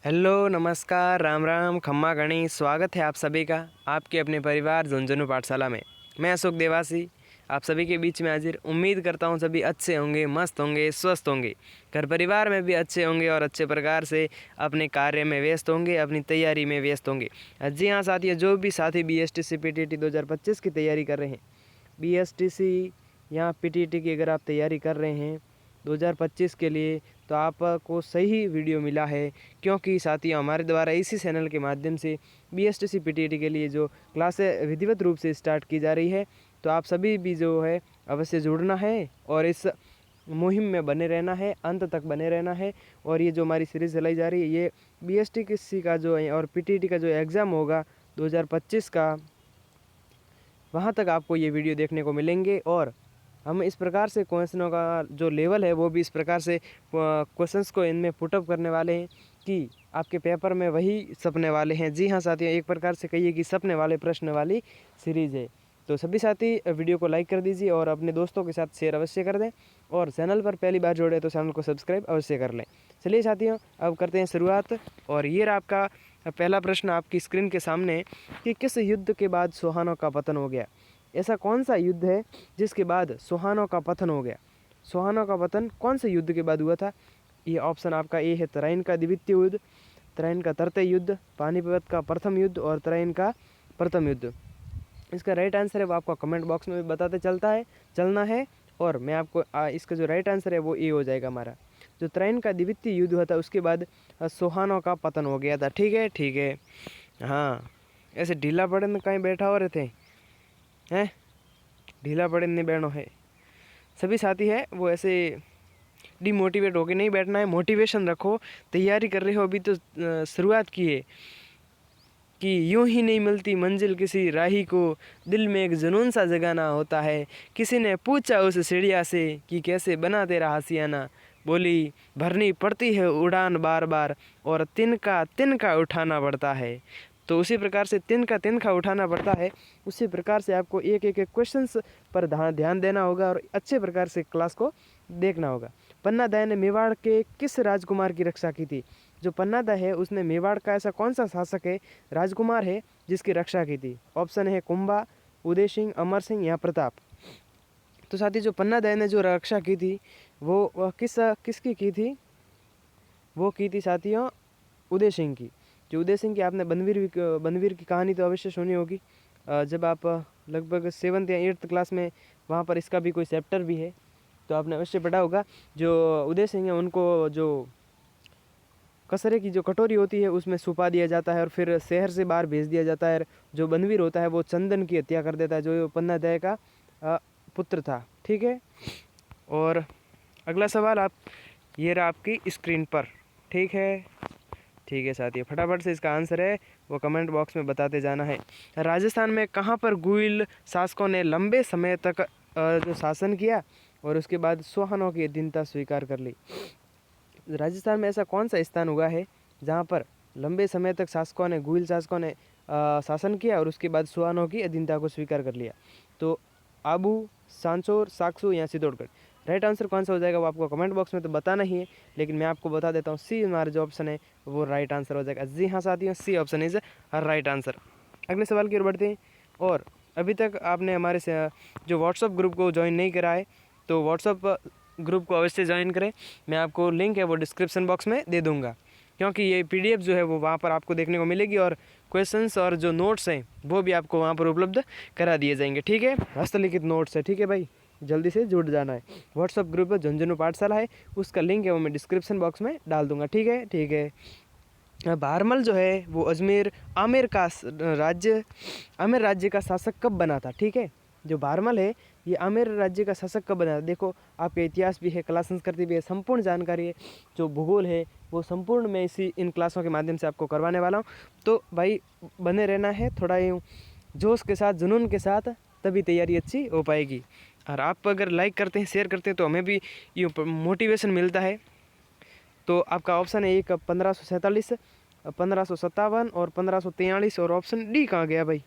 Hello, नमस्कार, राम राम, खम्मा गणी। स्वागत है आप सभी का आपके अपने परिवार झुंझुनू पाठशाला में। मैं अशोक देवासी आप सभी के बीच में हाजिर। उम्मीद करता हूँ सभी अच्छे होंगे, मस्त होंगे, स्वस्थ होंगे, घर परिवार में भी अच्छे होंगे और अच्छे प्रकार से अपने कार्य में व्यस्त होंगे, अपनी तैयारी में व्यस्त होंगे। जी हाँ साथियों, जो भी साथी BSTC PTT 2025 की तैयारी कर रहे हैं, BSTC या PTT की अगर आप तैयारी कर रहे हैं 2025 के लिए, तो आपको सही वीडियो मिला है। क्योंकि साथियों, हमारे द्वारा इसी चैनल के माध्यम से BSTC PTT के लिए जो क्लासें विधिवत रूप से स्टार्ट की जा रही है, तो आप सभी भी जो है अवश्य जुड़ना है और इस मुहिम में बने रहना है, अंत तक बने रहना है। और ये जो हमारी सीरीज़ चलाई जा रही है, ये BSTC का जो है और PTT का जो एग्ज़ाम होगा 2025 का, वहाँ तक आपको ये वीडियो देखने को मिलेंगे। और हम इस प्रकार से क्वेश्चनों का जो लेवल है वो भी इस प्रकार से क्वेश्चंस को इनमें पुटअप करने वाले हैं कि आपके पेपर में वही सपने वाले हैं। जी हाँ साथियों, एक प्रकार से कहिए कि सपने वाले प्रश्न वाली सीरीज़ है। तो सभी साथी वीडियो को लाइक कर दीजिए और अपने दोस्तों के साथ शेयर अवश्य कर दें, और चैनल पर पहली बार जोड़े तो चैनल को सब्सक्राइब अवश्य कर लें। चलिए साथियों, अब करते हैं शुरुआत। और ये रहा आपका पहला प्रश्न आपकी स्क्रीन के सामने कि किस युद्ध के बाद सोहानों का पतन हो गया। ऐसा कौन सा युद्ध है जिसके बाद सोहानों का पतन हो गया? सोहानों का पतन कौन से युद्ध के बाद हुआ था? ये ऑप्शन आपका ए है तराइन का द्वितीय युद्ध, तराइन का तृतीय युद्ध, पानीपत का प्रथम युद्ध और तराइन का प्रथम युद्ध। इसका राइट आंसर है वो आपको कमेंट बॉक्स में भी बताते चलना है। और मैं आपको इसका जो राइट आंसर है वो ए हो जाएगा हमारा। जो तराइन का द्वितीय युद्ध हुआ था उसके बाद सोहानों का पतन हो गया था। ठीक है, ठीक है। हाँ, ऐसे ढीला पड़े में कहीं बैठा हो रहे थे हैं, ढीला पड़े नहीं बैठो है। सभी साथी है वो ऐसे डिमोटिवेट होके नहीं बैठना है, मोटिवेशन रखो। तैयारी कर रहे हो अभी तो शुरुआत की है कि यूं ही नहीं मिलती मंजिल किसी राही को, दिल में एक जुनून सा जगाना होता है। किसी ने पूछा उस चिड़िया से कि कैसे बना तेरा हसीना, बोली भरनी पड़ती है उड़ान बार बार और तिनका उठाना पड़ता है। तो उसी प्रकार से तिनका उठाना पड़ता है। उसी प्रकार से आपको एक एक क्वेश्चंस पर ध्यान देना होगा और अच्छे प्रकार से क्लास को देखना होगा। पन्नादय ने मेवाड़ के किस राजकुमार की रक्षा की थी? जो पन्नादय है उसने मेवाड़ का ऐसा कौन सा शासक है, राजकुमार है, जिसकी रक्षा की थी? ऑप्शन है कुंभा, उदय सिंह, अमर सिंह या प्रताप। तो साथी, जो पन्नादय ने जो रक्षा की थी वो किसकी की थी? वो की थी साथियों उदय सिंह की। जो उदय सिंह की आपने बनवीर की कहानी तो अवश्य सुनी होगी। जब आप लगभग 7th या 8th क्लास में, वहाँ पर इसका भी कोई चैप्टर भी है, तो आपने अवश्य पढ़ा होगा। जो उदय सिंह है उनको जो कसरे की जो कटोरी होती है उसमें छुपा दिया जाता है और फिर शहर से बाहर भेज दिया जाता है। जो बनवीर होता है वो चंदन की हत्या कर देता है, जो पन्नादय का पुत्र था। ठीक है। और अगला सवाल आप, ये रहा आपकी स्क्रीन पर। ठीक है, ठीक है साथियों, फटाफट से इसका आंसर है वो कमेंट बॉक्स में बताते जाना है। राजस्थान में कहाँ पर गुइल शासकों ने लंबे समय तक जो शासन किया और उसके बाद सोहानों की अधीनता स्वीकार कर ली? राजस्थान में ऐसा कौन सा स्थान हुआ है जहाँ पर लंबे समय तक गुइल शासकों ने शासन किया और उसके बाद सोहानों की अधीनता को स्वीकार कर लिया? तो आबू, सांचौर, साकसू या चित्तौड़गढ़। राइट आंसर कौन सा हो जाएगा वो आपको कमेंट बॉक्स में तो बताना ही है, लेकिन मैं आपको बता देता हूँ सी हमारा जो ऑप्शन है वो राइट आंसर हो जाएगा। जी हाँ साथियों, C option is right answer. अगले सवाल की ओर बढ़ते हैं। और अभी तक आपने हमारे जो व्हाट्सअप ग्रुप को ज्वाइन नहीं करा है, तो व्हाट्सअप ग्रुप को अवश्य ज्वाइन करें। मैं आपको लिंक है वो डिस्क्रिप्शन बॉक्स में दे दूँगा, क्योंकि ये PDF जो है वो वहाँ पर आपको देखने को मिलेगी और क्वेश्चंस और जो नोट्स हैं वो भी आपको वहाँ पर उपलब्ध करा दिए जाएंगे। ठीक है, हस्तलिखित नोट्स है। ठीक है भाई, जल्दी से जुड़ जाना है। व्हाट्सअप ग्रुप है झुंझुनू पाठशाला है, उसका लिंक है वो मैं डिस्क्रिप्शन बॉक्स में डाल दूँगा। ठीक है, ठीक है। भारमल जो है वो आमेर राज्य का शासक कब बना था? ठीक है, जो भारमल है ये आमेर राज्य का शासक कब बना था? देखो, आपके इतिहास भी है, कला संस्कृति भी है, संपूर्ण जानकारी है, जो भूगोल है वो संपूर्ण मैं इन क्लासों के माध्यम से आपको करवाने वाला हूँ। तो भाई बने रहना है, थोड़ा यूँ जोश के साथ, जुनून के साथ, तभी तैयारी अच्छी हो पाएगी। और आप अगर लाइक करते हैं, शेयर करते हैं, तो हमें भी यूँ मोटिवेशन मिलता है। तो आपका ऑप्शन है एक 1547, 1557 और 1543। और ऑप्शन डी कहाँ गया भाई?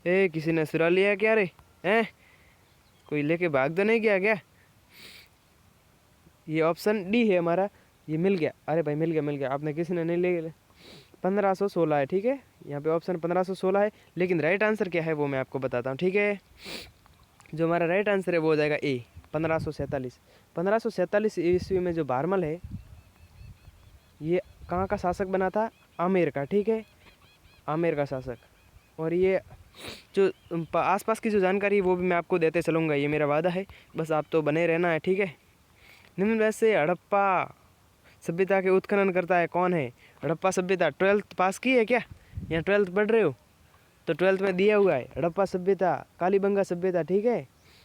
किसी ने सुरा लिया क्या रे? हैं, कोई लेके भाग तो नहीं गया क्या? ये ऑप्शन डी है हमारा, ये मिल गया। अरे भाई मिल गया, आपने किसी ने नहीं ले 1516 है, ठीक है। यहाँ पे ऑप्शन 1516 है, लेकिन राइट आंसर क्या है वो मैं आपको बताता हूँ, ठीक है। जो हमारा राइट आंसर है वो हो जाएगा ए, 1547। 1547 ईस्वी में जो बारमल है ये कहाँ का शासक बना था? आमेर का, ठीक है, आमेर का शासक। और ये जो आसपास की जो जानकारी है वो भी मैं आपको देते चलूँगा, ये मेरा वादा है, बस आप तो बने रहना है, ठीक है। निम्न में से हड़प्पा सभ्यता के उत्खनन करता है कौन है? हड़प्पा सभ्यता 12th पास की है क्या? या 12th पढ़ रहे हो तो 12th में दिया हुआ है हड़प्पा सभ्यता, कालीबंगा सभ्यता, ठीक है।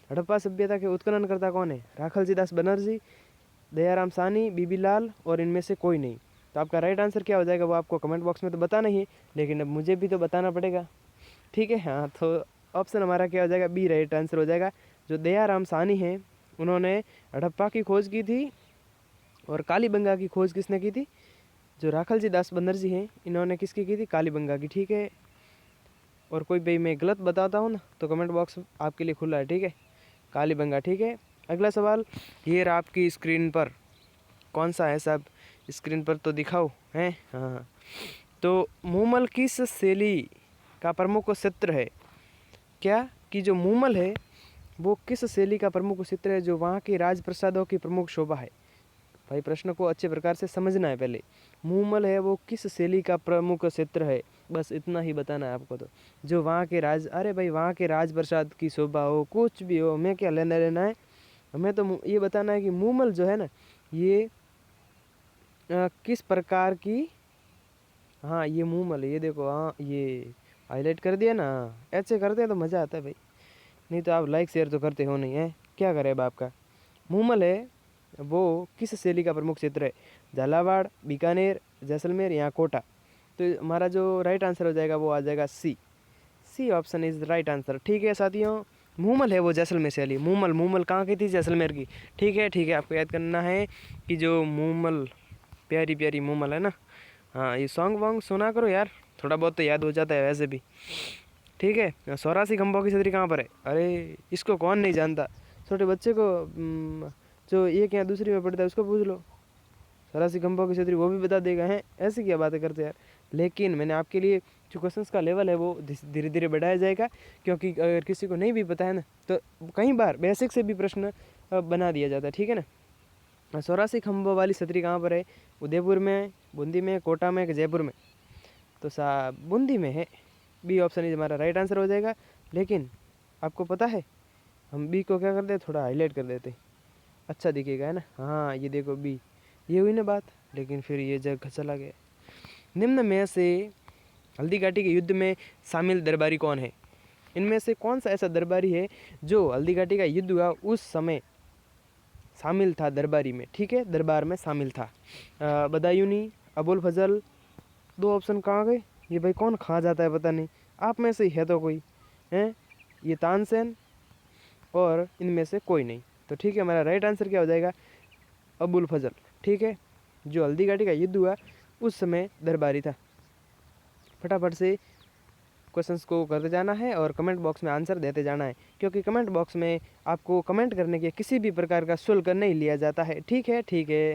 हड़प्पा सभ्यता के उत्खनन करता कौन है? राखलजी दास बनर्जी, दयाराम साहनी, बीबी लाल, और इनमें से कोई नहीं। तो आपका राइट आंसर क्या हो जाएगा वो आपको कमेंट बॉक्स में तो बताना ही है, लेकिन अब मुझे भी तो बताना पड़ेगा, ठीक है। हाँ, तो ऑप्शन हमारा क्या हो जाएगा? बी राइट आंसर हो जाएगा। जो दयाराम साहनी हैं उन्होंने हड़प्पा की खोज की थी, और कालीबंगा की खोज किसने की थी? जो राखलजी दास बनर्जी हैं इन्होंने किसकी की थी? कालीबंगा की, ठीक है। और कोई भाई मैं गलत बताता हूँ ना तो कमेंट बॉक्स आपके लिए खुला है, ठीक है, कालीबंगा, ठीक है। अगला सवाल, ये रहा आपकी स्क्रीन पर, कौन सा है साहब? स्क्रीन पर तो दिखाओ हैं, हाँ। तो मूमल किस शैली का प्रमुख क्षेत्र है? क्या कि जो मूमल है वो किस शैली का प्रमुख क्षेत्र है जो वहाँ के राजप्रसादों की प्रमुख शोभा है? भाई प्रश्न को अच्छे प्रकार से समझना है पहले। मूमल है वो किस शैली का प्रमुख क्षेत्र है, बस इतना ही बताना है आपको। तो जो वहाँ के अरे भाई वहाँ के राजप्रसाद की शोभा हो, कुछ भी हो, हमें क्या लेना देना है, हमें तो ये बताना है कि मूमल जो है ना ये किस प्रकार की, हाँ ये मूमल है, ये देखो, हाँ ये हाईलाइट कर दिया ना, ऐसे करते हैं तो मज़ा आता है भाई, नहीं तो आप लाइक शेयर तो करते हो नहीं है, क्या करे अब आपका। मूमल है वो किस शैली का प्रमुख क्षेत्र है? झालावाड़, बीकानेर, जैसलमेर या कोटा? तो हमारा जो राइट आंसर हो जाएगा वो आ जाएगा C, C option is right answer, ठीक है साथियों। मूमल है वो जैसलमेर शैली, मूमल, मूमल कहाँ की थी? जैसलमेर की, ठीक है, ठीक है। आपको याद करना है कि जो मूमल, प्यारी प्यारी मूमल है ना, हाँ ये सॉन्ग वॉन्ग सुना करो यार, थोड़ा बहुत तो याद हो जाता है वैसे भी, ठीक है। 84 खंभों की छतरी कहाँ पर है? अरे इसको कौन नहीं जानता, छोटे बच्चे को जो एक या दूसरी में पढ़ता है उसको पूछ लो, 84 खंभों की छतरी वो भी बता देगा। हैं, ऐसी क्या बातें करते यार। लेकिन मैंने आपके लिए जो क्वेश्चंस का लेवल है वो धीरे धीरे बढ़ाया जाएगा, क्योंकि अगर किसी को नहीं भी पता है ना तो कई बार बेसिक से भी प्रश्न बना दिया जाता है, ठीक है ना। 84 खंभों वाली छतरी कहाँ पर है? उदयपुर में, बूंदी में, कोटा में कि जयपुर में? तो बूंदी में है, बी ऑप्शन ही हमारा राइट आंसर हो जाएगा। लेकिन आपको पता है हम बी को क्या करते हैं, थोड़ा हाईलाइट कर देते, अच्छा दिखेगा, है ना। हाँ ये देखो बी, ये हुई ना बात, लेकिन फिर ये जगह चला गया। निम्न में से हल्दी घाटी के युद्ध में शामिल दरबारी कौन है? इनमें से कौन सा ऐसा दरबारी है जो हल्दी घाटी का युद्ध हुआ उस समय शामिल था दरबारी में, ठीक है, दरबार में शामिल था? बदायूनी, अबुल फजल, दो ऑप्शन कहाँ गए? ये भाई कौन खा जाता है पता नहीं, आप में से ही है तो कोई हैं, ये तानसेन, और इनमें से कोई नहीं। तो ठीक है, हमारा राइट आंसर क्या हो जाएगा? अबुल फजल, ठीक है, जो हल्दी घाटी का युद्ध हुआ उस समय दरबारी था। फटाफट से क्वेश्चंस को करते जाना है और कमेंट बॉक्स में आंसर देते जाना है, क्योंकि कमेंट बॉक्स में आपको कमेंट करने के किसी भी प्रकार का शुल्क नहीं लिया जाता है, ठीक है, ठीक है।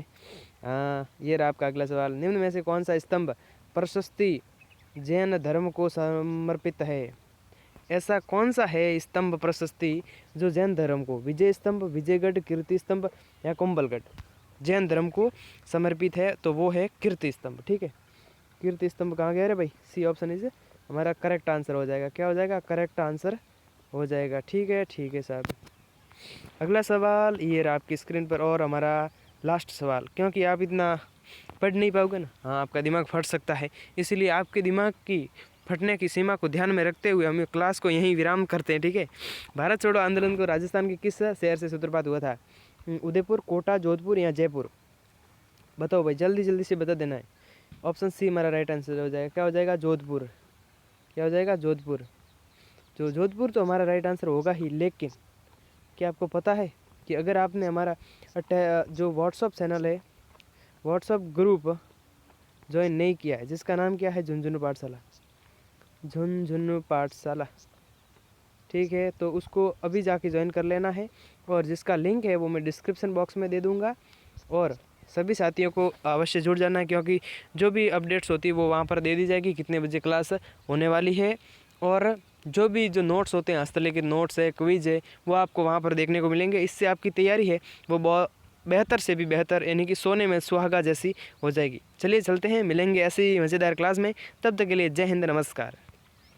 हाँ ये रहा आपका अगला सवाल, निम्न में से कौन सा स्तंभ प्रशस्ति जैन धर्म को समर्पित है? ऐसा कौन सा है स्तंभ प्रशस्ति जो जैन धर्म को, विजय स्तंभ, विजयगढ़, कीर्ति स्तंभ या कुंभलगढ़, जैन धर्म को समर्पित है? तो वो है कीर्ति स्तंभ, ठीक है। कीर्ति स्तंभ कहाँ गया रे भाई? सी ऑप्शन इज हमारा करेक्ट आंसर हो जाएगा। क्या हो जाएगा? करेक्ट आंसर हो जाएगा, ठीक है, ठीक है साहब। अगला सवाल ये रहा आपकी स्क्रीन पर, और हमारा लास्ट सवाल, क्योंकि आप इतना पढ़ नहीं पाओगे ना, हाँ आपका दिमाग फट सकता है, इसलिए आपके दिमाग की फटने की सीमा को ध्यान में रखते हुए हम क्लास को यहीं विराम करते हैं, ठीक है। भारत छोड़ो आंदोलन को राजस्थान के किस शहर से सूत्रपात हुआ था? उदयपुर, कोटा, जोधपुर या जयपुर? बताओ भाई, जल्दी जल्दी से बता देना है। ऑप्शन सी हमारा राइट आंसर हो जाएगा। क्या हो जाएगा? जोधपुर। क्या हो जाएगा? जोधपुर। जो जोधपुर तो हमारा राइट आंसर होगा ही, लेकिन क्या आपको पता है कि अगर आपने हमारा जो व्हाट्सअप चैनल है, व्हाट्सअप ग्रुप ज्वाइन नहीं किया है, जिसका नाम क्या है? झुंझुनू पाठशाला, झुंझुनू पाठशाला, ठीक है, तो उसको अभी जाके ज्वाइन कर लेना है, और जिसका लिंक है वो मैं डिस्क्रिप्शन बॉक्स में दे दूंगा, और सभी साथियों को अवश्य जुड़ जाना है, क्योंकि जो भी अपडेट्स होती है वो वहाँ पर दे दी जाएगी, कितने बजे क्लास होने वाली है। और जो भी जो नोट्स होते हैं, हस्तलिखित नोट्स है, क्विज है, वो आपको वहाँ पर देखने को मिलेंगे। इससे आपकी तैयारी है वो बहुत बेहतर से भी बेहतर, यानी कि सोने में सुहागा जैसी हो जाएगी। चलिए चलते हैं, मिलेंगे ऐसी ही मज़ेदार क्लास में। तब तक के लिए जय हिंद, नमस्कार।